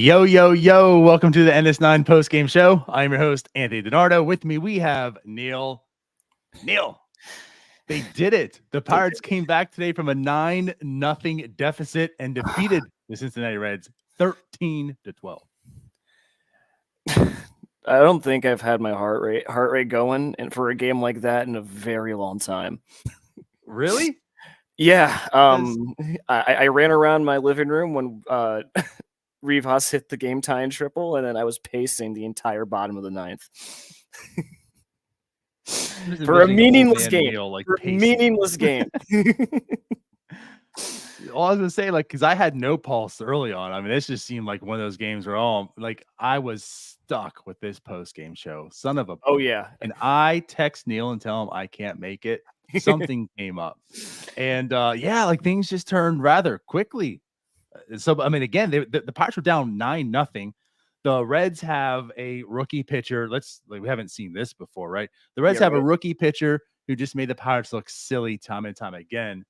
Yo, yo, yo. Welcome to the NS9 Postgame Show. I'm your host, Anthony DiNardo. With me, we have Neil. Neil, they did it. The Pirates came back today from a 9-0 deficit and defeated the Cincinnati Reds 13-12. I don't think I've had my heart rate going and for a game like that in a very long time. Really? Yeah. I ran around my living room when Rivas hit the game tying triple, and then I was pacing the entire bottom of the ninth. For a meaningless game. Neil, meaningless game. All I was gonna say, because I had no pulse early on. I mean, this just seemed like one of those games where I was stuck with this post game show. Son of a yeah. And I text Neil and tell him I can't make it. Something came up, and things just turned rather quickly. So I mean, again, the Pirates were down 9-0. The Reds have a rookie pitcher. We haven't seen this before, right? The Reds have a rookie pitcher who just made the Pirates look silly time and time again.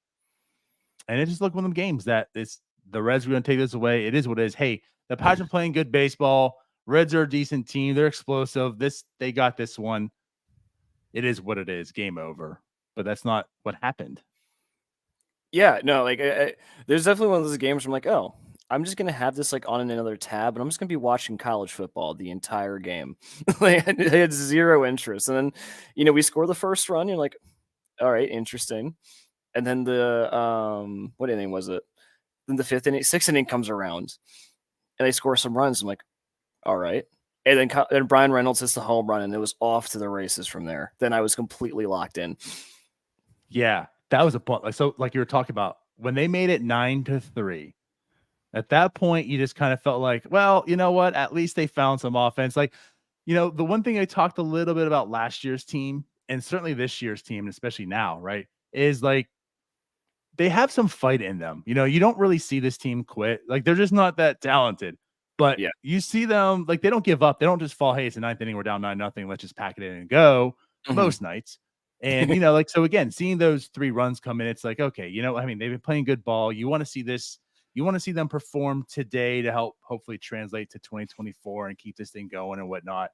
And it just looked one of them games that the Reds were going to take this away. It is what it is. Hey, the Pirates are playing good baseball. Reds are a decent team. They're explosive. They got this one. It is what it is. Game over. But that's not what happened. Yeah, no, there's definitely one of those games where I'm like, oh, I'm just going to have this on another tab, and I'm just going to be watching college football the entire game. I had zero interest. And then, we score the first run. You're like, all right, interesting. And then what inning was it? Then the sixth inning comes around, and they score some runs. I'm like, all right. And then Brian Reynolds hits the home run, and it was off to the races from there. Then I was completely locked in. Yeah, that was a point. So you were talking about when they made it 9-3. At that point, you just kind of felt like, well, you know what? At least they found some offense. The one thing I talked a little bit about last year's team, and certainly this year's team, especially now, right, is they have some fight in them. You don't really see this team quit. They're just not that talented. But you see them, they don't give up. They don't just fall, hey, it's the ninth inning, we're down 9-0, let's just pack it in and go most nights. And, so again, seeing those 3 runs come in, it's like, okay, they've been playing good ball. You want to see this. You want to see them perform today to help hopefully translate to 2024 and keep this thing going and whatnot.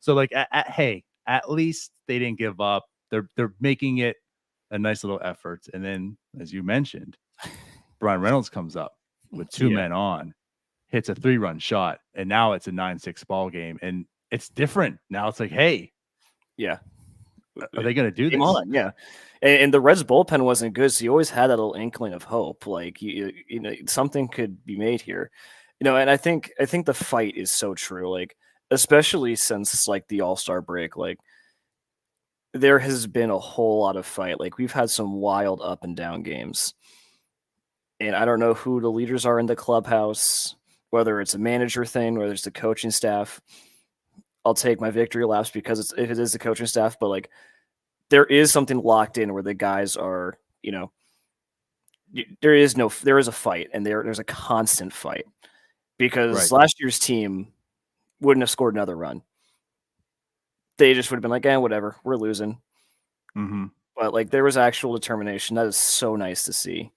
So hey, at least they didn't give up. They're making it a nice little effort. And then, as you mentioned, Brian Reynolds comes up with 2 men on, hits a 3-run shot, and now it's a 9-6 ball game. And it's different. Now it's like, hey, yeah, are they going to do this? On, yeah. And the Reds bullpen wasn't good, so you always had that little inkling of hope, something could be made here, And I think the fight is so true, especially since the All-Star break, there has been a whole lot of fight. We've had some wild up and down games, and I don't know who the leaders are in the clubhouse, whether it's a manager thing, whether it's the coaching staff. I'll take my victory laps because if it is the coaching staff, but there is something locked in where the guys are, there is a fight, and there's a constant fight because last year's team wouldn't have scored another run. They just would have been like, whatever, we're losing. Mm-hmm. But there was actual determination. That is so nice to see.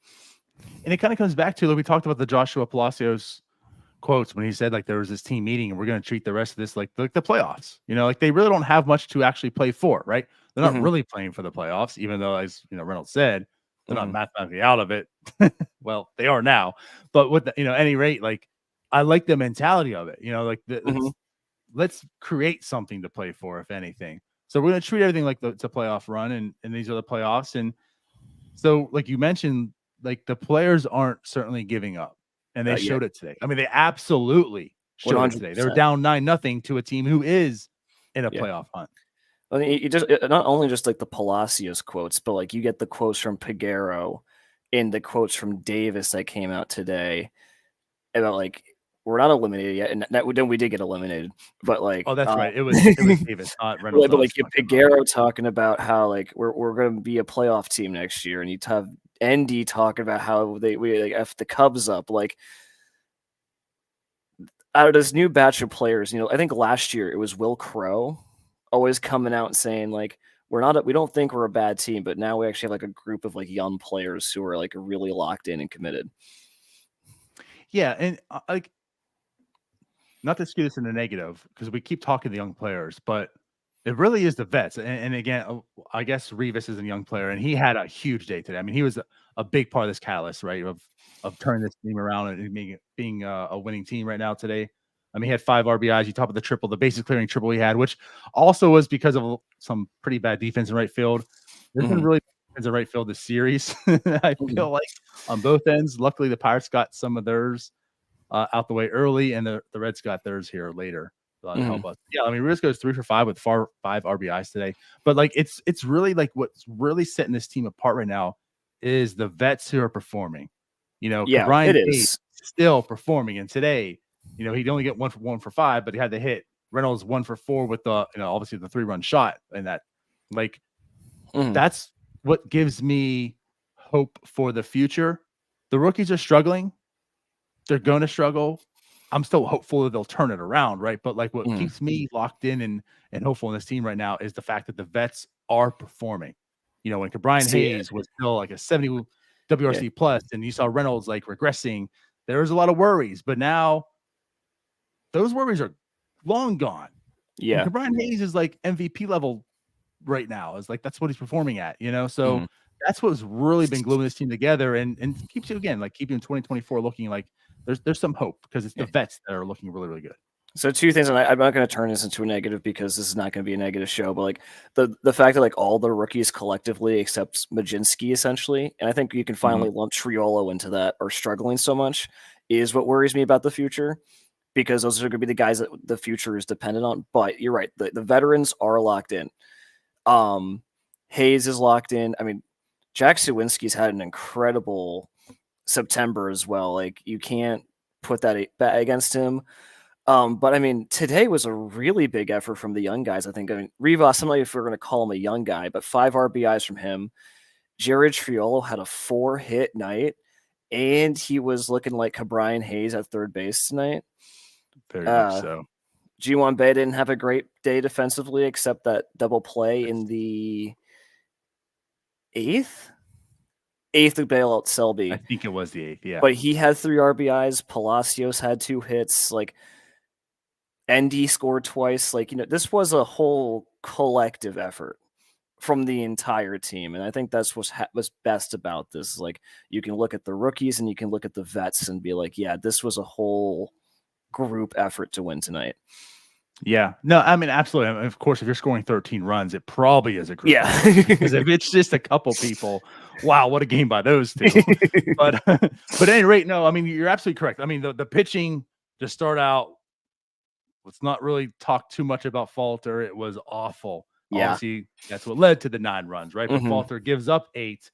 And it kind of comes back to, we talked about the Joshua Palacios quotes when he said there was this team meeting and we're going to treat the rest of this like the playoffs. They really don't have much to actually play for, right? They're not really playing for the playoffs, even though, as Reynolds said, they're not mathematically out of it. Well, they are now, but with any rate, I like the mentality of it. Let's create something to play for, if anything. So we're going to treat everything like it's a playoff run, and these are the playoffs. And so, you mentioned, the players aren't certainly giving up, and they showed it today. I mean, they absolutely showed 100%. It today. They were down 9-0 to a team who is in a playoff hunt. I mean, you just not only just the Palacios quotes, but you get the quotes from Peguero and the quotes from Davis that came out today about we're not eliminated yet, and then we did get eliminated. But oh, that's right, it was Davis, not Reynolds. But Peguero talking about how we're going to be a playoff team next year, and you have Endy talking about how we F the Cubs up. Out of this new batch of players, I think last year it was Will Crow always coming out and saying we don't think we're a bad team, but now we actually have a group of young players who are really locked in and committed. Yeah, and not to skew this in the negative because we keep talking to young players, but it really is the vets. And again, I guess Rivas is a young player, and he had a huge day today. I mean, he was a big part of this catalyst, right? Of turning this team around and being a winning team right now today. I mean, he had 5 RBIs. You top of the triple, the bases clearing triple he had, which also was because of some pretty bad defense in right field. There's been really defense in right field this series. I feel like on both ends. Luckily, the Pirates got some of theirs out the way early, and the Reds got theirs here later. To help us. Yeah, I mean, Rivas goes 3 for 5 with 5 RBIs today. But like, it's really like what's really setting this team apart right now is the vets who are performing. You know, Yeah, Brian it Hayes is. still performing, and today, you know, he'd only get 1 for 5, but he had the hit. Reynolds 1 for 4 with the, you know, obviously the 3-run shot, and that, like, that's what gives me hope for the future. The rookies are struggling. They're going to struggle. I'm still hopeful that they'll turn it around, right? But like what keeps me locked in and hopeful in this team right now is the fact that the vets are performing. You know, when Brian Hayes was still like a 70 WRC plus, and you saw Reynolds like regressing, there was a lot of worries. But now those worries are long gone. Yeah. And Brian Hayes is like MVP level right now. Is like that's what he's performing at, you know. So that's what's really been gluing this team together and keeps you again, like keeping 2024 looking like there's some hope because it's the vets that are looking really, really good. So 2 things, and I'm not going to turn this into a negative because this is not going to be a negative show, but like the fact that like all the rookies collectively except Majinski essentially, and I think you can finally lump Triolo into that, are struggling so much is what worries me about the future, because those are going to be the guys that the future is dependent on. But you're right, the veterans are locked in. Hayes is locked in. I mean, Jack Swinsky's had an incredible September as well. Like, you can't put that against him. But I mean, today was a really big effort from the young guys. I think, I mean, Rivas, I'm not if we're going to call him a young guy, but 5 RBIs from him. Jared Triolo had a 4-hit night, and he was looking like Brian Hayes at third base tonight. Very much so. G1 Bay didn't have a great day defensively, except that double play in the 8th to bail out Selby. I think it was the 8th, yeah. But he had 3 RBIs. Palacios had 2 hits. Like, ND scored twice. Like, you know, this was a whole collective effort from the entire team, and I think that's what's best about this. Like, you can look at the rookies and you can look at the vets and be like, yeah, this was a whole group effort to win tonight. Yeah, no, I mean, absolutely. I mean, of course, if you're scoring 13 runs, it probably is a group. Yeah, because if it's just a couple people, wow, what a game by those two. But at any rate, no, I mean, you're absolutely correct. I mean, the pitching to start out, let's not really talk too much about Falter. It was awful. Yeah, obviously that's what led to the 9 runs, right? But Falter gives up 8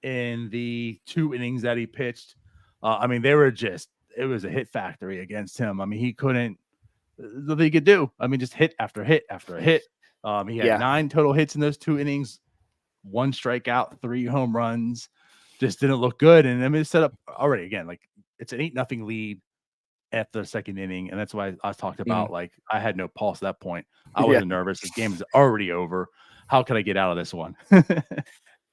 in the 2 innings that he pitched. I mean, it was a hit factory against him. I mean, he couldn't. Nothing he could do. I mean, just hit after hit after hit. He had 9 total hits in those 2 innings, 1 strikeout, 3 home runs. Just didn't look good. And I mean, it's set up already again. Like, it's an 8-0 lead after the 2nd inning, and that's why I talked about like I had no pulse at that point. I wasn't nervous. This game is already over. How could I get out of this one?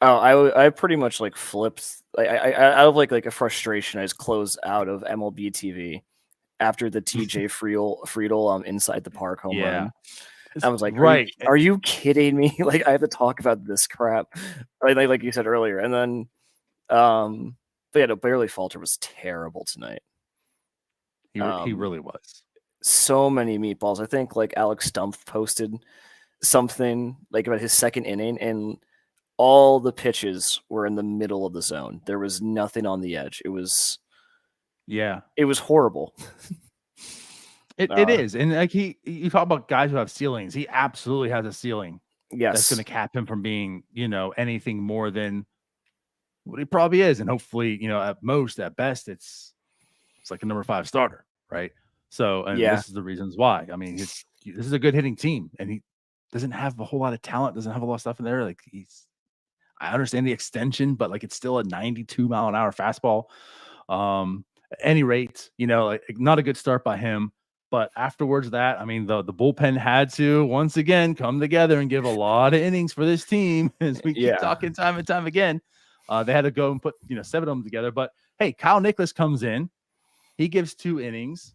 I pretty much like flipped. I out of like a frustration, I just closed out of MLB TV after the TJ Friedel inside the park home run. I was like, are you kidding me? Like, I have to talk about this crap, like you said earlier. And then, but yeah, no, Barely Falter was terrible tonight. He really was. So many meatballs. I think like Alex Stumpf posted something like about his 2nd inning, and all the pitches were in the middle of the zone. There was nothing on the edge. It was horrible. It is. And like you talk about guys who have ceilings. He absolutely has a ceiling. Yes. That's going to cap him from being, you know, anything more than what he probably is. And hopefully, you know, at best, it's like a number 5 starter, right? So, and this is the reasons why. I mean, this is a good hitting team, and he doesn't have a whole lot of talent, doesn't have a lot of stuff in there. Like, I understand the extension, but like, it's still a 92-mile-an-hour fastball. At any rate, you know, like, not a good start by him. But afterwards, I mean, the bullpen had to once again come together and give a lot of innings for this team, as we keep talking time and time again. They had to go and put 7 of them together. But hey, Kyle Nicholas comes in, he gives 2 innings.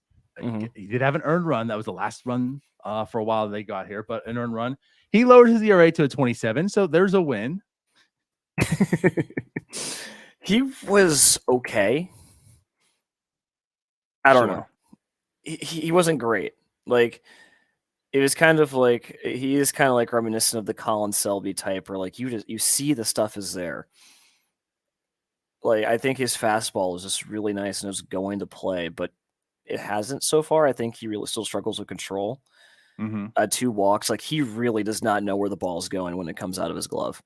He did have an earned run. That was the last run for a while they got here, but an earned run. He lowered his ERA to a 27, so there's a win. He was okay. I don't know. He wasn't great. Like, it was kind of like, he is kind of like reminiscent of the Colin Selby type, where like you see the stuff is there. Like, I think his fastball is just really nice and is going to play, but it hasn't so far. I think he really still struggles with control. 2 walks. Like, he really does not know where the ball is going when it comes out of his glove,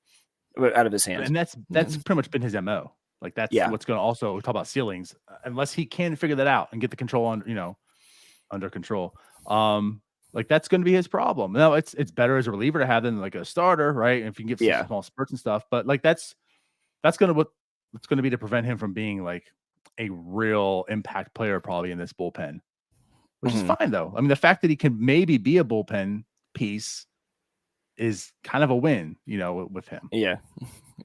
out of his hand. And that's pretty much been his MO. Like, that's what's going to also, we talk about ceilings, unless he can figure that out and get the control on, under control. Like, that's going to be his problem. Now, it's better as a reliever to have than like a starter, right? If you can give some small spurts and stuff, but like that's going to what's going to be to prevent him from being like a real impact player probably in this bullpen, which is fine though. I mean, the fact that he can maybe be a bullpen piece is kind of a win, with him. Yeah,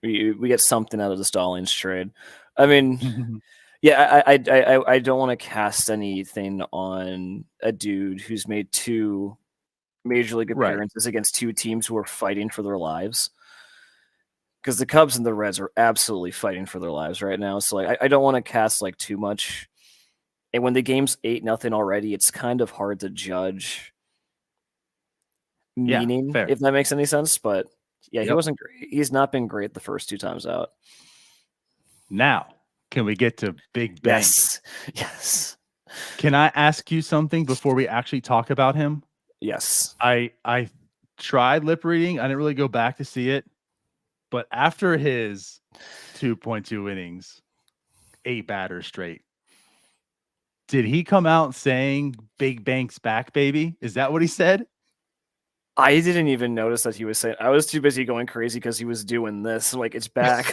we get something out of the Stallings trade. I mean, I don't want to cast anything on a dude who's made 2 major league appearances against 2 teams who are fighting for their lives. Because the Cubs and the Reds are absolutely fighting for their lives right now. So like, I don't want to cast like too much. And when the game's 8-0 already, it's kind of hard to judge meaning, if that makes any sense. But he wasn't great. He's not been great the first 2 times out. Now, can we get to Big Bang? Yes. Can I ask you something before we actually talk about him? Yes. I tried lip reading. I didn't really go back to see it. But after his 2.2 innings, 8 batters straight, did he come out saying Big Bank's back, baby? Is that what he said? I didn't even notice that he was saying. I was too busy going crazy because he was doing this. Like, it's back.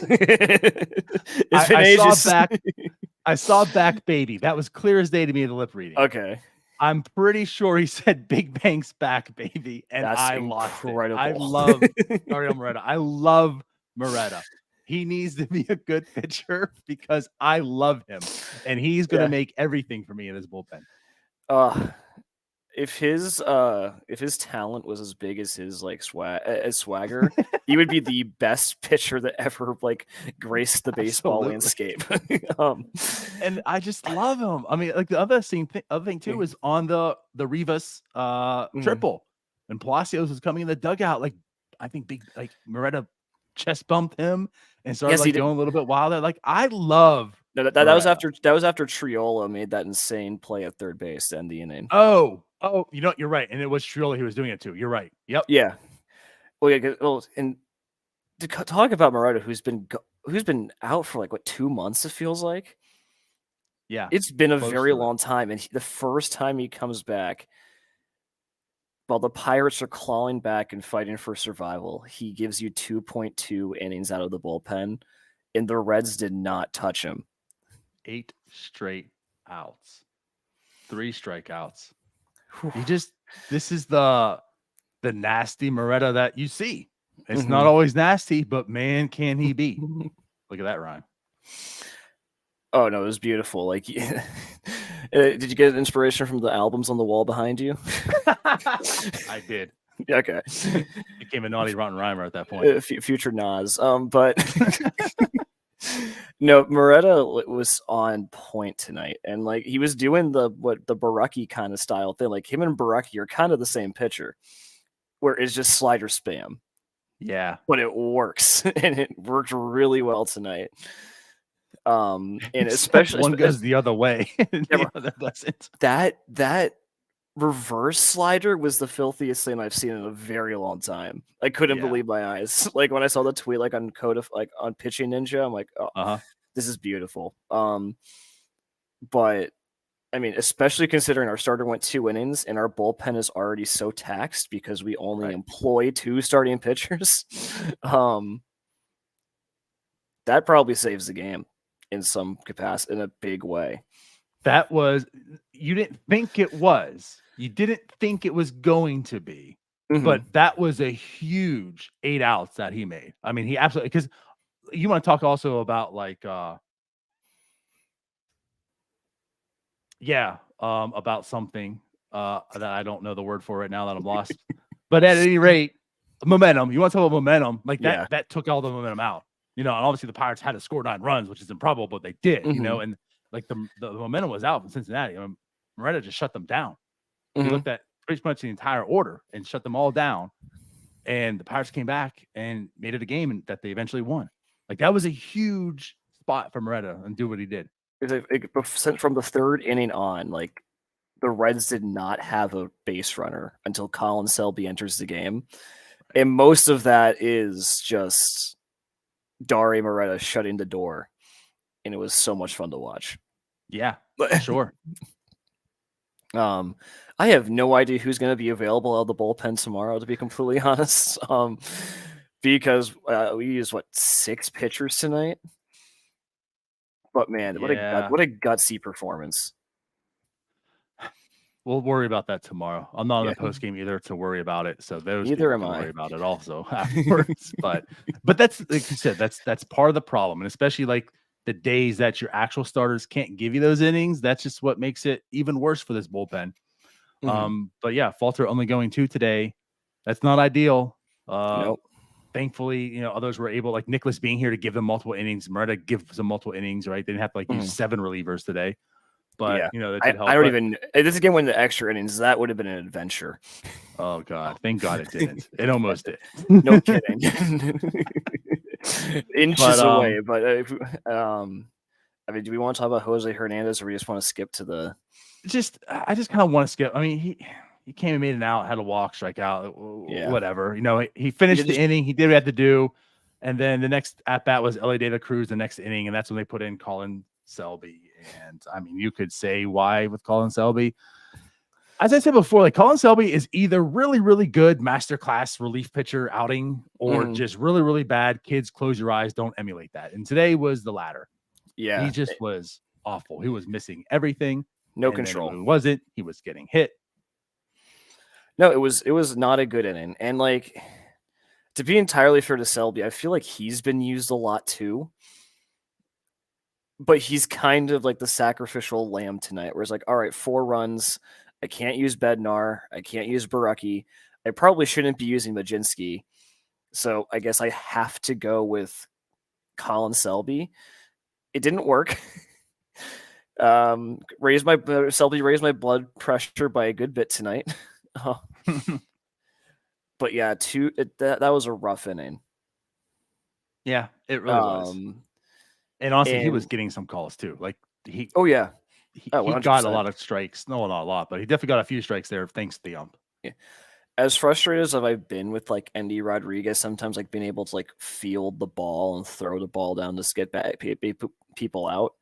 I saw back, baby. That was clear as day to me in the lip reading. Okay. I'm pretty sure he said Big Bank's back, baby. And I lost it. I love Ariel Moretta. I love Moretta. He needs to be a good pitcher because I love him. And he's going to make everything for me in this bullpen. If his talent was as big as his like swagger, he would be the best pitcher that ever like graced the baseball landscape. And I just love him. I mean, like the other thing too is on the Rivas triple, and Palacios was coming in the dugout. Like, I think Moretta chest bumped him and started going a little bit wilder. Like, I love. No, that was after Triolo made that insane play at third base to end the inning. Oh, you're right, and it was Triolo he was doing it too. You're right. Yep. Yeah. Well, and to talk about Moretta, who's been out for like 2 months, it feels like. Yeah, it's been a very long time, and the first time he comes back, while the Pirates are clawing back and fighting for survival, he gives you 2.2 innings out of the bullpen, and the Reds did not touch him. 8 straight outs, 3 strikeouts. This is the nasty Moretta that you see. It's not always nasty, but man, can he be? Look at that rhyme. Oh no, it was beautiful. Like, did you get inspiration from the albums on the wall behind you? I did. Okay. Became a naughty rotten rhymer at that point. Future Nas. But no, Moretta was on point tonight, and like he was doing the Baraki kind of style thing. Like, him and Baraki are kind of the same pitcher, where it's just slider spam. Yeah, but it works, and it worked really well tonight. And especially one goes the other way. That reverse slider was the filthiest thing I've seen in a very long time. I couldn't believe my eyes. Like, when I saw the tweet, like on on Pitching Ninja, I'm like, this is beautiful. But I mean, especially considering our starter went 2 innings and our bullpen is already so taxed because we only employ 2 starting pitchers. That probably saves the game in some capacity, in a big way. That was, you didn't think it was. You didn't think it was going to be. But that was a huge 8 outs that he made. I mean, he absolutely, because you want to talk also about like Yeah, about something that I don't know the word for right now that I'm lost. But at any rate, momentum. You want to talk about momentum? Like Yeah. that took all the momentum out. And obviously the Pirates had to score 9 runs, which is improbable, but they did. Mhm. And like the momentum was out from Cincinnati. Moretta just shut them down. He Mhm. looked at pretty much the entire order and shut them all down. And the Pirates came back and made it a game and that they eventually won. Like that was a huge spot for Moretta and do what he did. From the 3rd inning on, like, the Reds did not have a base runner until Colin Selby enters the game. And most of that is just Dauri Moretta shutting the door. And it was so much fun to watch. Yeah, for sure. I have no idea who's going to be available out of the bullpen tomorrow, to be completely honest. Because we use 6 pitchers tonight. But man, Yeah. what a gutsy performance. We'll worry about that tomorrow. I'm not in Yeah. the post game either to worry about it, so those Neither people am can I. worry about it also afterwards. but that's like you said, that's part of the problem, and especially like the days that your actual starters can't give you those innings. That's just what makes it even worse for this bullpen. But yeah, Falter only going 2 today. That's not ideal. Nope. Thankfully, others were able, like Nicholas being here to give them multiple innings. Moretta gives them multiple innings, right? They didn't have to use 7 relievers today. But that did help. I don't even. This again when the extra innings, that would have been an adventure. Oh God! Thank God it didn't. It almost did. No kidding. Inches away, but I mean, do we want to talk about Jose Hernandez, or we just want to skip to the? I just kind of want to skip. I mean, he came and made an out, had a walk, strike out, whatever. He finished the inning. He did what he had to do, and then the next at bat was Ellie De La Cruz the next inning, and that's when they put in Colin Selby. And I mean, you could say why with Colin Selby. As I said before, like Colin Selby is either really, really good masterclass relief pitcher outing or just really, really bad. Kids, close your eyes. Don't emulate that. And today was the latter. Yeah. He just was awful. He was missing everything. No control. When he wasn't. He was getting hit. No, it was not a good inning. And like, to be entirely fair to Selby, I feel like he's been used a lot too. But he's kind of like the sacrificial lamb tonight, where it's like, all right, 4 runs. I can't use Bednar. I can't use Barucki. I probably shouldn't be using Majinski. So I guess I have to go with Colin Selby. It didn't work. Selby raised my blood pressure by a good bit tonight. But yeah, that was a rough inning. Yeah, it really was. And honestly, he was getting some calls too. Like he got a lot of strikes. No, not a lot, but he definitely got a few strikes there thanks to the ump. Yeah. As frustrated as I've been with like Endy Rodriguez, sometimes like being able to like field the ball and throw the ball down to get back people out.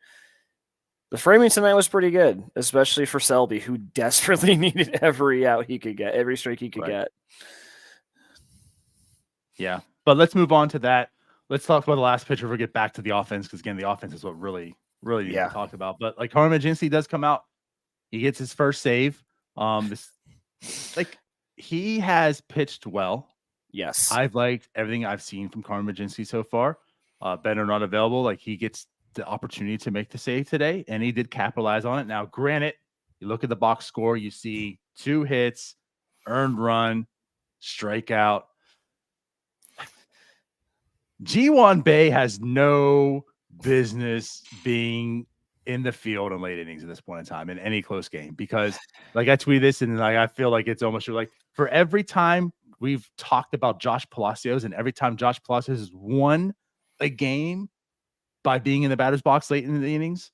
The framing tonight was pretty good, especially for Selby, who desperately needed every out he could get, every strike he could get. Yeah, but let's move on to that. Let's talk about the last pitcher. We'll get back to the offense because again, the offense is what really needs to talk about. But like Carmen Majinski does come out, he gets his first save. He has pitched well. Yes, I've liked everything I've seen from Carmen Majinski so far. Better not available. Like he gets the opportunity to make the save today, and he did capitalize on it. Now, granted, you look at the box score, you see 2 hits, earned run, strikeout. Ji-Hwan Bae has no business being in the field in late innings at this point in time in any close game because, like, I tweeted this and like I feel like it's almost like for every time we've talked about Josh Palacios and every time Josh Palacios has won a game by being in the batter's box late in the innings,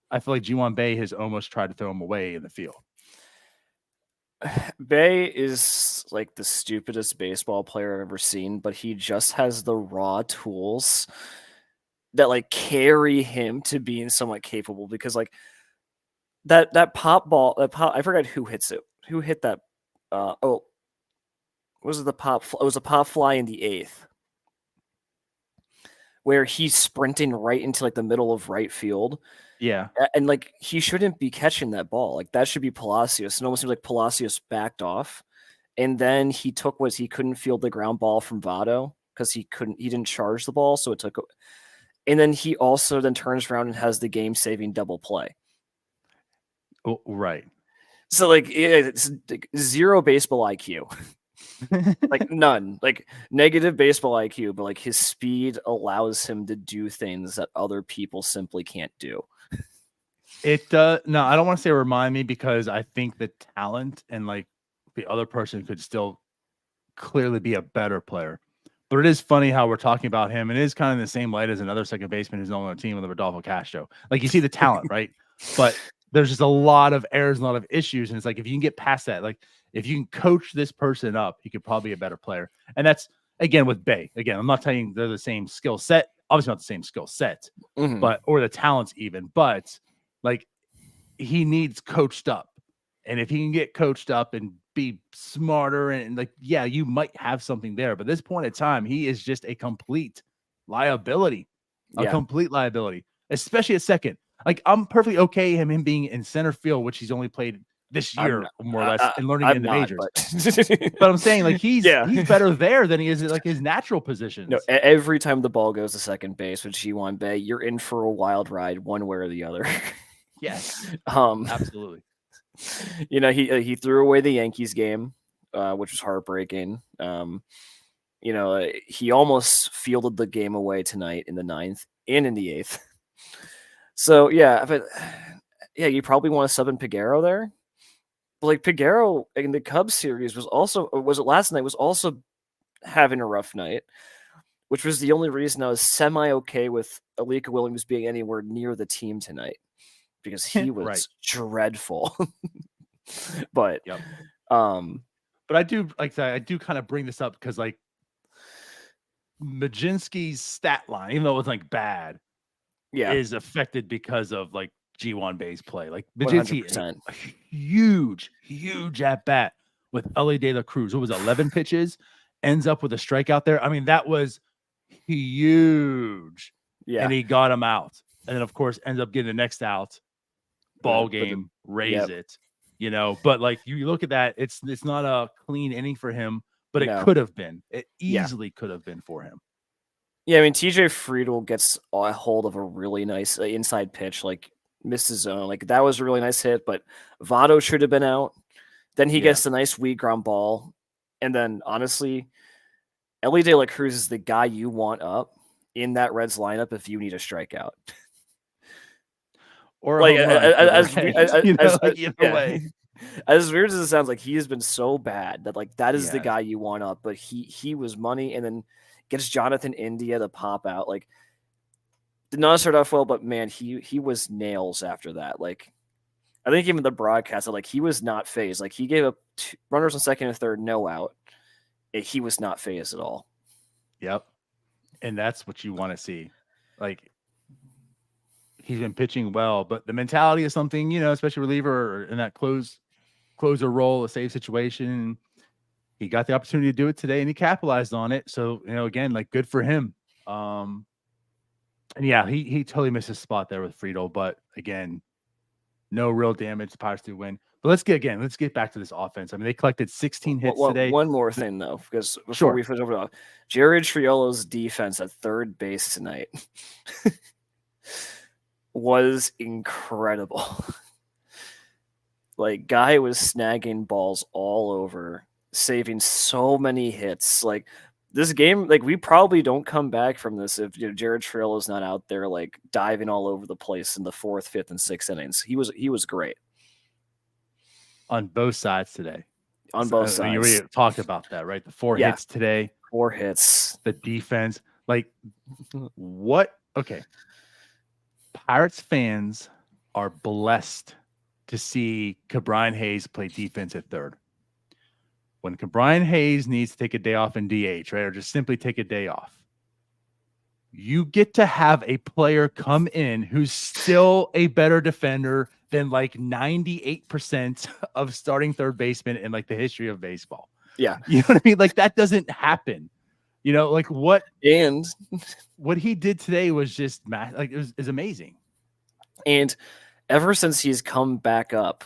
I feel like Ji-Hwan Bae has almost tried to throw him away in the field. Bae is like the stupidest baseball player I've ever seen, but he just has the raw tools that like carry him to being somewhat capable because like that pop ball, I forgot who hits it. Who hit that? Was it the pop? It was a pop fly in the 8th where he's sprinting right into like the middle of right field. Yeah. And like he shouldn't be catching that ball. Like that should be Palacios. It almost seems like Palacios backed off. And then he couldn't field the ground ball from Votto because he didn't charge the ball. So it took, and then he also then turns around and has the game saving double play. Oh, right. So like it's like zero baseball IQ. Like none. Like negative baseball IQ, but like his speed allows him to do things that other people simply can't do. It no, I don't want to say remind me because I think the talent and like the other person could still clearly be a better player. But it is funny how we're talking about him, and it is kind of in the same light as another second baseman who's on the team with the Rodolfo Castro. Like you see the talent, right? But there's just a lot of errors and a lot of issues. And it's like if you can get past that, like if you can coach this person up, he could probably be a better player. And that's again with Bay. Again, I'm not telling you they're the same skill set, obviously not the same skill set, but or the talents even, but like he needs coached up. And if he can get coached up and be smarter and like, yeah, you might have something there. But at this point in time, he is just a complete liability, complete liability, especially at second. Like I'm perfectly okay him being in center field, which he's only played this year more or less and learning in the majors. But I'm saying like he's better there than he is at like his natural positions. No, every time the ball goes to second base with G1 Bay, you're in for a wild ride one way or the other. Yes. Absolutely. You know, he threw away the Yankees game, which was heartbreaking. You know, he almost fielded the game away tonight in the 9th and in the 8th. So yeah, but yeah, you probably want to sub in Peguero there. But like Peguero in the Cubs series was it last night was also having a rough night, which was the only reason I was semi okay with Alika Williams being anywhere near the team tonight because he was dreadful. But but I do kind of bring this up because like Majinski's stat line, even though it was like bad, is affected because of like G1 Bay's play. Like Majinski, huge at bat with LA De La Cruz. What was it, 11 pitches? Ends up with a strikeout there. I mean, that was huge. Yeah. And he got him out. And then, of course, ends up getting the next out. Ball game, raise it. You know, but like you look at that, it's not a clean inning for him, but it could have been. It easily could have been for him. Yeah, I mean, TJ Friedel gets a hold of a really nice inside pitch, like missed his zone. Like that was a really nice hit, but Votto should have been out. Then he gets the nice weak ground ball. And then honestly, Ellie De La Cruz is the guy you want up in that Reds lineup if you need a strikeout. Or like as weird as it sounds, like he has been so bad that like that is the guy you want up, but he was money and then gets Jonathan India to pop out. Like did not start off well, but man, he was nails after that. Like I think even the broadcast, like he was not phased. Like he gave up 2 runners on second and third, no out. He was not phased at all. Yep. And that's what you want to see. Like he's been pitching well, but the mentality is something, you know, especially reliever or in that closer role, a save situation. He got the opportunity to do it today and he capitalized on it. So, you know, again, like good for him. And yeah, he totally missed his spot there with Friedel, but again, no real damage. The Pirates do win. But let's get back to this offense. I mean, they collected 16 hits today. One more thing though, because before we switch over to Jared Triolo's defense at third base tonight was incredible. Like guy was snagging balls all over, saving so many hits. Like this game, like we probably don't come back from this if Jared Triolo is not out there like diving all over the place in the 4th, 5th, and 6th innings. He was great on both sides today. On both sides, you already talked about that, right? The 4 hits today. 4 hits. The defense, like what? Okay, Pirates fans are blessed to see Ke'Bryan Hayes play defense at third. When Ke'Bryan Hayes needs to take a day off in DH, right, or just simply take a day off, you get to have a player come in who's still a better defender than like 98% of starting third basemen in like the history of baseball. Yeah. You know what I mean? Like that doesn't happen. You know, like what he did today was just like it was amazing. And ever since he's come back up,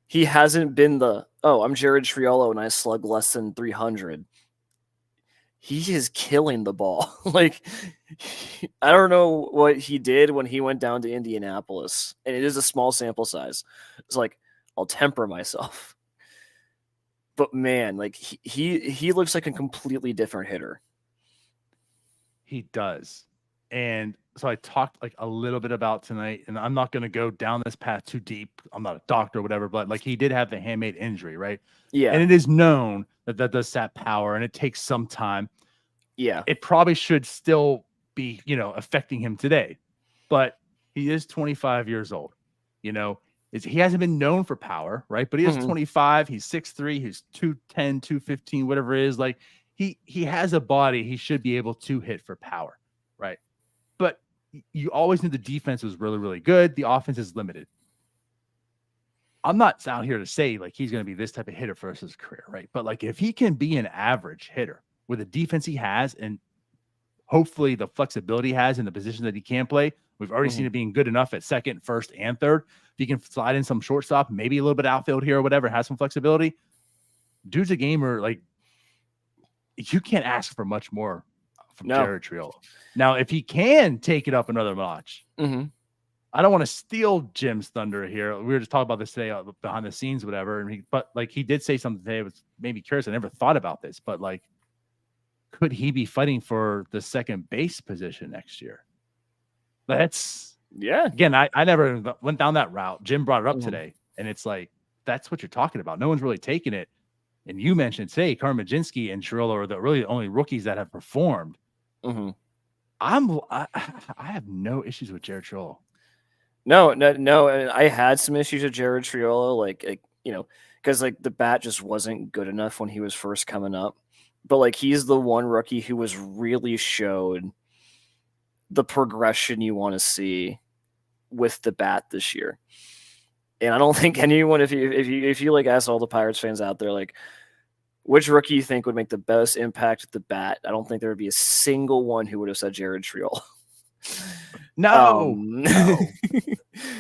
he hasn't been I'm Jared Triolo and I slug less than 300. he is killing the ball. Like, I don't know what he did when he went down to Indianapolis, and it is a small sample size. It's like, I'll temper myself. But man, like he looks like a completely different hitter. He does. And so I talked like a little bit about tonight, and I'm not going to go down this path too deep. I'm not a doctor or whatever, but like he did have the handmade injury, right? Yeah. And it is known that that does sap power and it takes some time. Yeah. It probably should still be, affecting him today, but he is 25 years old. He hasn't been known for power, right? But he is 25. He's 6'3", he's 210, 215, whatever it is. Like he has a body. He should be able to hit for power, right? But you always knew the defense was really, really good. The offense is limited. I'm not out here to say like he's going to be this type of hitter for his career, right? But like if he can be an average hitter with the defense he has and hopefully the flexibility he has in the position that he can play, we've already seen it being good enough at second, first, and third. If he can slide in some shortstop, maybe a little bit outfield here or whatever, has some flexibility. Dude's a gamer. Like you can't ask for much more from Jared Triolo. Now, if he can take it up another notch, I don't want to steal Jim's thunder here. We were just talking about this today behind the scenes, whatever. But he did say something today. It was maybe curious. I never thought about this, but like, could he be fighting for the second base position next year? That's Again, I never went down that route. Jim brought it up today, and it's like that's what you're talking about. No one's really taking it. And you mentioned today, Karmajinsky and Triolo are the really only rookies that have performed. I have no issues with Jared Triolo. No. I had some issues with Jared Triolo, like because like the bat just wasn't good enough when he was first coming up. But like he's the one rookie who was really showed the progression you want to see with the bat this year. And I don't think anyone, if you like ask all the Pirates fans out there, like which rookie you think would make the best impact with the bat, I don't think there would be a single one who would have said Jared Triolo. No.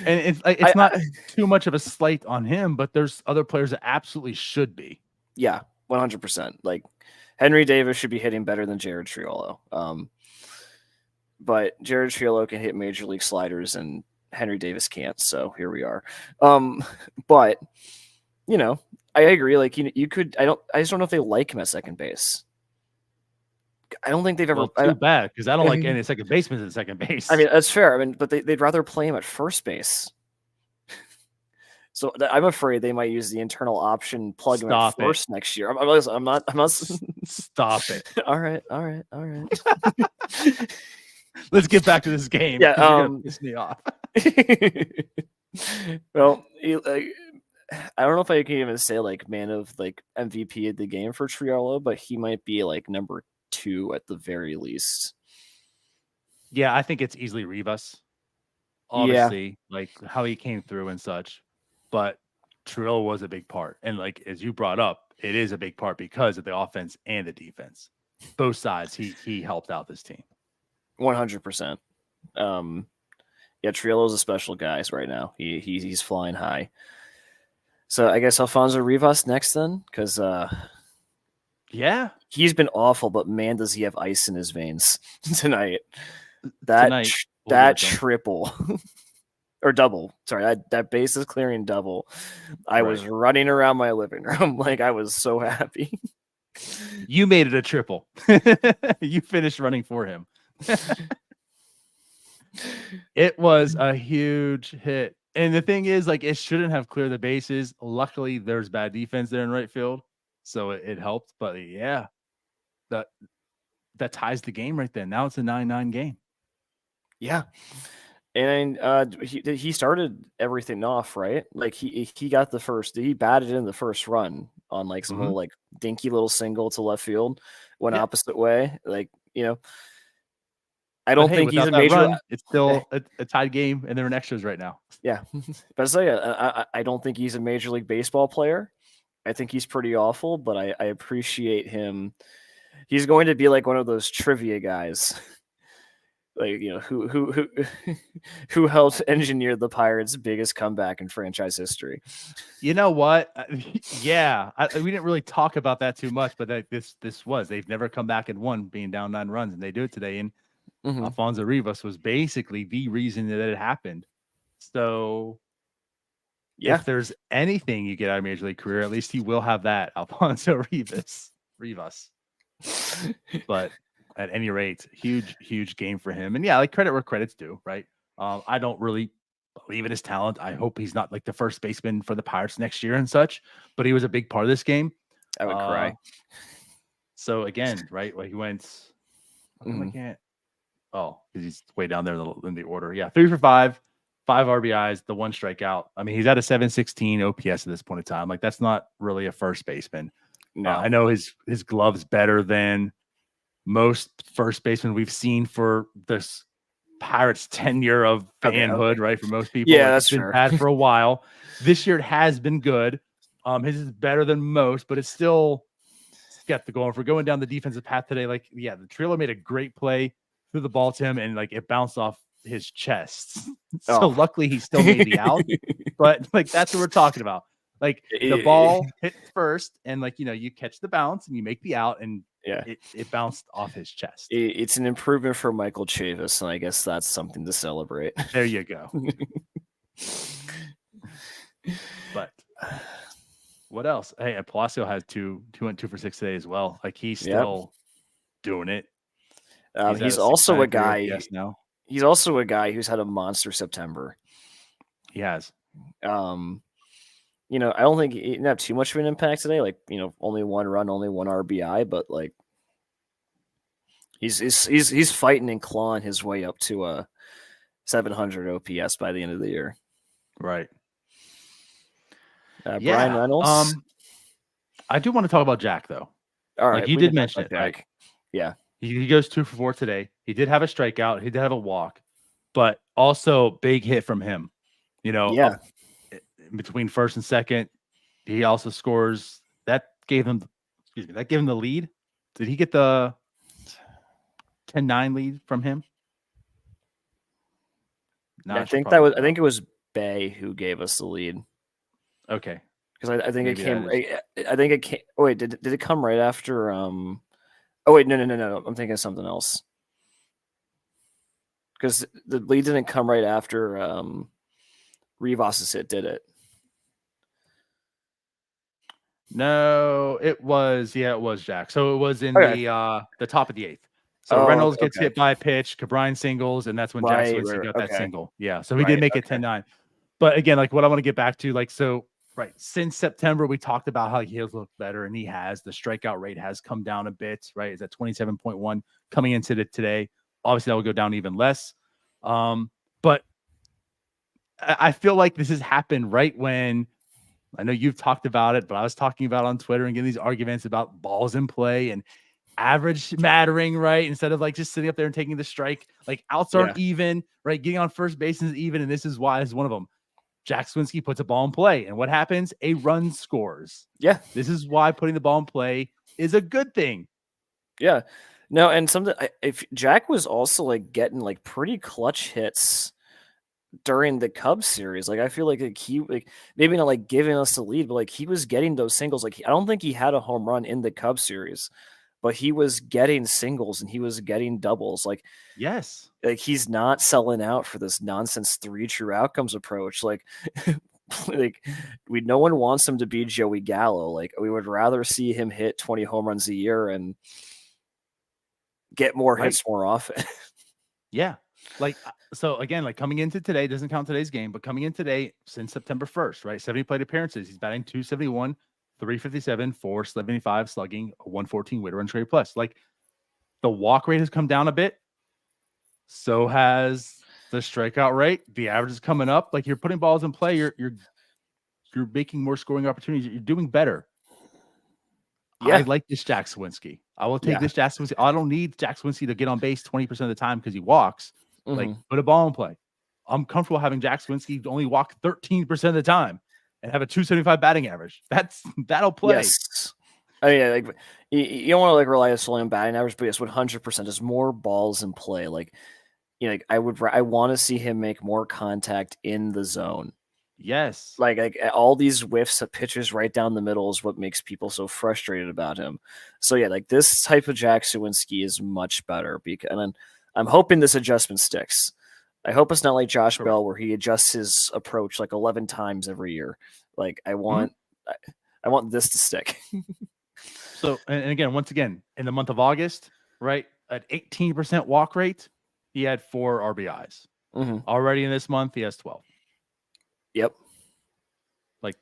And it's not too much of a slight on him, but there's other players that absolutely should be. Yeah, 100%. Like Henry Davis should be hitting better than Jared Triolo. But Jared Triolo can hit major league sliders and Henry Davis can't. So here we are. But I agree. Like you could. I just don't know if they like him at second base. I don't think they've ever. Too bad because I don't like any second basemen at second base. I mean, that's fair. but they'd rather play him at first base. So I'm afraid they might use the internal option, plug him at first next year. I'm not. Stop it. All right. Let's get back to this game. Yeah, you're gonna piss me off. Well, I don't know if I can even say like man of like MVP of the game for Triolo, but he might be like number 2 at the very least. Yeah, I think it's easily Rivas. Obviously, like how he came through and such. But Triolo was a big part. And like as you brought up, it is a big part because of the offense and the defense. Both sides, he helped out this team. 100%. Yeah, Triolo's a special guy right now. He's flying high. So I guess Alfonso Rivas next then, because yeah, he's been awful, but man, does he have ice in his veins tonight? That triple or double. Sorry, that base is clearing double. I was running around my living room like I was so happy. You made it a triple. You finished running for him. It was a huge hit. And the thing is, like, it shouldn't have cleared the bases. Luckily, there's bad defense there in right field, so it helped. But yeah, that ties the game right there. Now it's a 9-9 game. Yeah, and he started everything off right. Like he got the first. He batted in the first run on like some little like dinky little single to left field, went opposite way. Like I don't think he's a major. Run, it's still a tied game, and they're in extras right now. Yeah, but I don't think he's a Major League Baseball player. I think he's pretty awful, but I appreciate him. He's going to be like one of those trivia guys Like, who helped engineer the Pirates' biggest comeback in franchise history? You know what? Yeah, we didn't really talk about that too much, but they've never come back and won being down 9 runs, and they do it today. And Alfonso Rivas was basically the reason that it happened. So, if there's anything you get out of Major League career, at least he will have that, Alfonso Rivas. But at any rate, huge game for him. And yeah, like credit where credit's due, right? I don't really believe in his talent. I hope he's not like the first baseman for the Pirates next year and such, but he was a big part of this game. I would cry. So again, right? Like he went, I can't. Oh, because he's way down there in the order. Yeah, 3 for 5, 5 RBIs, the 1 strikeout. I mean, he's at a 716 OPS at this point in time. Like that's not really a first baseman. No, I know his glove's better than most first basemen we've seen for this Pirates tenure of fanhood, right? For most people, yeah, that's been bad for a while. This year it has been good. His is better than most, but it's still skeptical. If we're going down the defensive path today, like the Triolo made a great play, threw the ball to him, and like it bounced off his chest. So luckily he still made the out. But like that's what we're talking about. Like the ball hit first, and like you catch the bounce and you make the out, and it bounced off his chest. It's an improvement for Michael Chavis, and I guess that's something to celebrate. There you go. But what else? Hey, Palacio has 2 went 2 for 6 today as well. Like he's still doing it. He's also a guy. Yes, now he's also a guy who's had a monster September. He has. I don't think he didn't have too much of an impact today. Like, only 1 run, only 1 RBI, but like he's fighting and clawing his way up to a 700 OPS by the end of the year. Right. Brian Reynolds. I do want to talk about Jack though. All right, like you did mention it. Like, yeah, he goes 2 for 4 today. He did have a strikeout. He did have a walk, but also big hit from him. Between first and second, he also scores. That gave him the lead. Did he get the 10-9 lead from him? I think it was Bay who gave us the lead. Okay, because I think it came. I think it came. Oh wait, did it come right after? Oh wait, no. I'm thinking of something else. Because the lead didn't come right after Rivas' hit, did it? No, it was Jack. So it was in the top of the 8th. So Reynolds gets hit by a pitch, Cabrine singles, and that's when Jack Swinsky got that single. Yeah, so he did make it 10-9. But again, like what I want to get back to, like since September, we talked about how he has looked better, and he has. The strikeout rate has come down a bit, right? It's at 27.1 coming into today. Obviously, that will go down even less. But I feel like this has happened right when. I know you've talked about it, but I was talking about on Twitter and getting these arguments about balls in play and average mattering, right? Instead of like just sitting up there and taking the strike, like outs aren't even, right? Getting on first base is even, and this is why is one of them. Jack Swinsky puts a ball in play, and what happens? A run scores. Yeah, this is why putting the ball in play is a good thing. Yeah, no, and something. If Jack was also like getting like pretty clutch hits during the Cubs series, like I feel like he maybe not like giving us the lead, but like he was getting those singles. Like I don't think he had a home run in the Cubs series, but he was getting singles and he was getting doubles. Like yes, like he's not selling out for this nonsense 3 true outcomes approach. Like no one wants him to be Joey Gallo. Like we would rather see him hit 20 home runs a year and get more hits more often. Yeah. Like, so again, like coming into today, doesn't count today's game, but coming in today since September 1st, right? 70 plate appearances. He's batting 271, 357, 475 slugging, a 114 weighted run trade plus. Like the walk rate has come down a bit. So has the strikeout rate. The average is coming up. Like you're putting balls in play. You're making more scoring opportunities. You're doing better. Yeah. I like this Jack Swinsky. I will take this Jack Swinsky. I don't need Jack Swinsky to get on base 20% of the time because he walks. Like put a ball in play. I'm comfortable having Jack Swinsky only walk 13% of the time and have a 275 batting average. That'll play. Yes. I mean, like you don't want to like rely solely on batting average, but yes, 100% is more balls in play. Like like I want to see him make more contact in the zone. Yes. Like all these whiffs of pitches right down the middle is what makes people so frustrated about him. So yeah, like this type of Jack Swinsky is much better and I'm hoping this adjustment sticks. I hope it's not like Josh Bell where he adjusts his approach like 11 times every year. Like I want this to stick. So, and again, once again, in the month of August, right, at 18% walk rate, he had 4 RBIs. Already in this month, he has 12. Yep. Like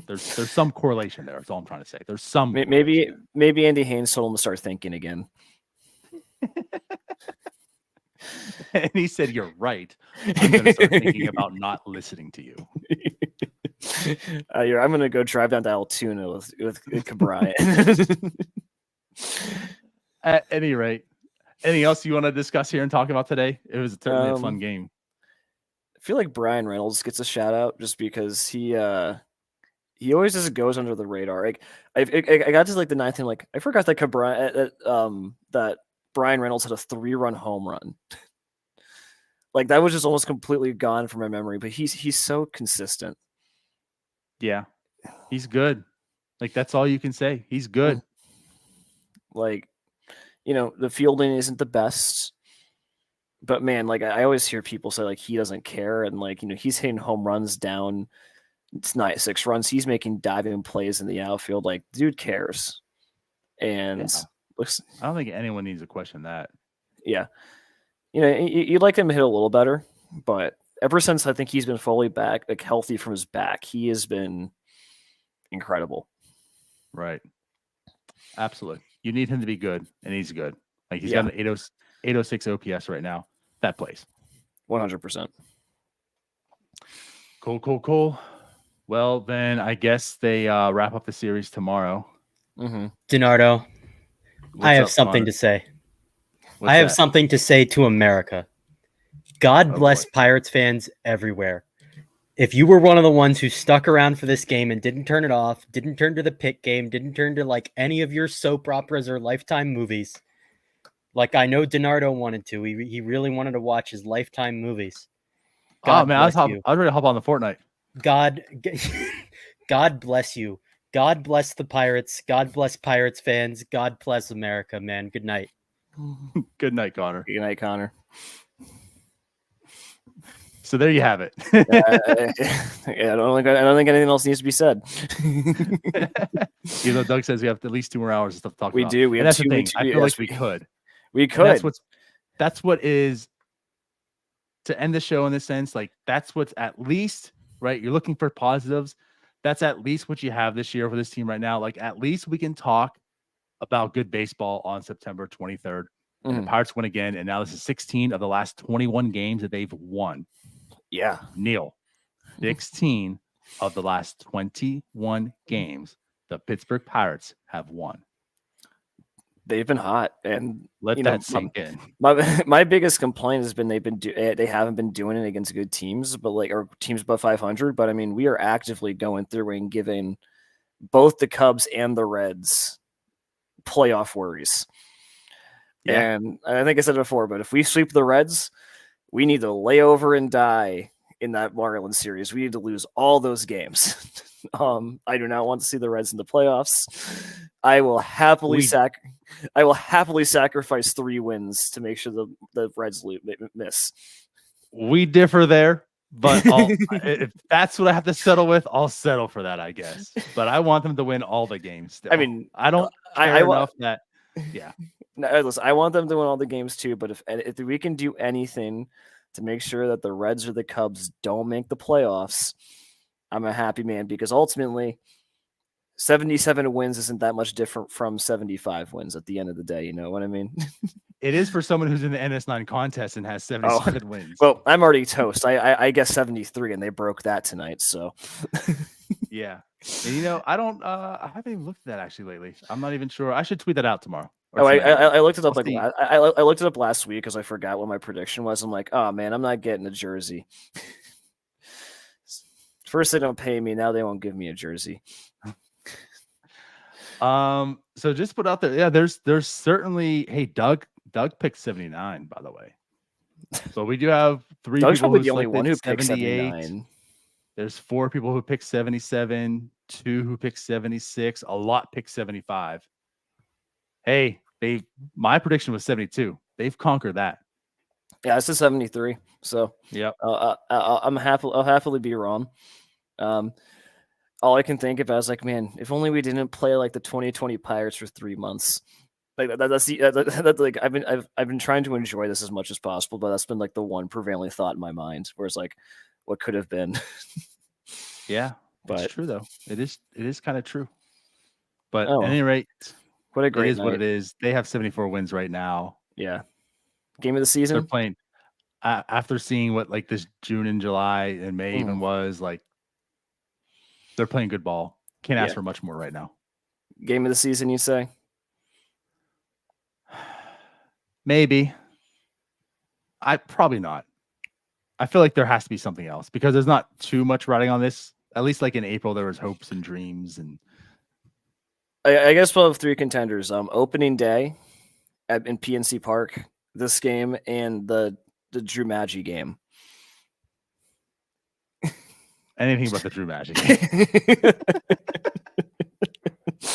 there's some correlation there. That's all I'm trying to say. There's some maybe Andy Haynes told him to start thinking again. And he said, "You're right. I'm going to start thinking about not listening to you." I'm going to go drive down to Altoona with Cabri. At any rate, anything else you want to discuss here and talk about today? It was certainly a fun game. I feel like Brian Reynolds gets a shout out just because he always just goes under the radar. Like I got to like the 9th inning, like I forgot that that Brian Reynolds had a 3-run home run. Like that was just almost completely gone from my memory. But he's so consistent. Yeah, he's good. Like that's all you can say. He's good. Like, the fielding isn't the best. But man, like I always hear people say like he doesn't care, and like he's hitting home runs down. It's not 6 runs. He's making diving plays in the outfield. Like dude cares, and looks. I don't think anyone needs to question that. Yeah, you'd like him to hit a little better, but ever since I think he's been fully back, like healthy from his back, he has been incredible. Right. Absolutely. You need him to be good, and he's good. Like he's got an 806 OPS right now. That plays. 100%. Cool. Well, then I guess they wrap up the series tomorrow. DiNardo, I have something to say. I have something to say to America. God bless Pirates fans everywhere. If you were one of the ones who stuck around for this game and didn't turn it off, didn't turn to the pit game, didn't turn to like any of your soap operas or Lifetime movies, like I know DiNardo wanted to. He really wanted to watch his Lifetime movies. God man, I was ready to hop on the Fortnite. God bless you. God bless the Pirates. God bless Pirates fans. God bless America, man. Good night. Good night, Connor. Good night, Connor. So there you have it. I don't think anything else needs to be said. Even though Doug says we have at least 2 more hours of stuff to talk about. We do. We have that's 2 the thing. weeks. I feel like we could. We could. That's what is to end the show in this sense. Like that's what's at least right. You're looking for positives. That's at least what you have this year for this team right now. Like at least we can talk about good baseball on September 23rd. And the Pirates win again, and now this is 16 of the last 21 games that they've won. Yeah, Neil, 16 of the last 21 games the Pittsburgh Pirates have won. They've been hot, and let that sink in. My biggest complaint has been they haven't been doing it against good teams, or teams above 500. But I mean, we are actively going through and giving both the Cubs and the Reds playoff worries. Yeah. And I think I said it before, but if we sweep the Reds, we need to lay over and die in that Marlins series. We need to lose all those games. I do not want to see the Reds in the playoffs. I will happily sacrifice 3 wins to make sure the Reds miss. We differ there, but if that's what I have to settle with, I'll settle for that, I guess. But I want them to win all the games still. I mean, I don't care enough that, yeah. No, listen, I want them to win all the games too, but if we can do anything to make sure that the Reds or the Cubs don't make the playoffs, I'm a happy man, because ultimately 77 wins isn't that much different from 75 wins at the end of the day. You know what I mean? It is for someone who's in the NS9 contest and has 77 wins. Well, I'm already toast. I guess 73, and they broke that tonight. So yeah. And, I haven't even looked at that actually lately. I'm not even sure. I should tweet that out tomorrow. I looked it up I looked it up last week because I forgot what my prediction was. I'm like, oh man, I'm not getting a jersey. First they don't pay me, now they won't give me a jersey. So just put out there, yeah. There's certainly. Hey, Doug picked 79, by the way. So we do have 3 Doug's people probably who the only one who selected picked 78. 79. There's 4 people who picked 77, 2 who picked 76, a lot picked 75. Hey, my prediction was 72. They've conquered that. Yeah, it's a 73. So yep. I'll happily be wrong. All I can think about is like, man, if only we didn't play like the 2020 Pirates for 3 months. Like that's like I've been trying to enjoy this as much as possible, but that's been like the one prevailing thought in my mind, where it's like, what could have been. Yeah, but it's true though. It is kind of true. But at any rate, what a great it is night. what it is. They have 74 wins right now. Yeah, game of the season. They're playing after seeing what like this June and July and May even was like. They're playing good ball. Can't ask for much more right now. Game of the season, you say? Maybe. Probably not. I feel like there has to be something else because there's not too much riding on this. At least like in April, there was hopes and dreams. And I guess we'll have 3 contenders. Opening day in PNC Park, this game, and the Drew Maggi game. Anything but the Drew Magic.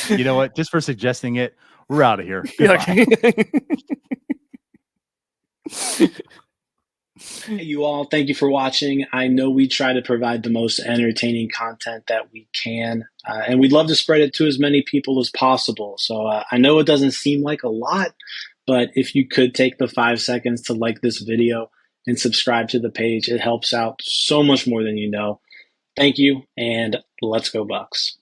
You know what? Just for suggesting it, we're out of here. Okay. Hey, you all, thank you for watching. I know we try to provide the most entertaining content that we can, and we'd love to spread it to as many people as possible. So I know it doesn't seem like a lot, but if you could take the 5 seconds to like this video and subscribe to the page, it helps out so much more than you know. Thank you, and let's go Bucks.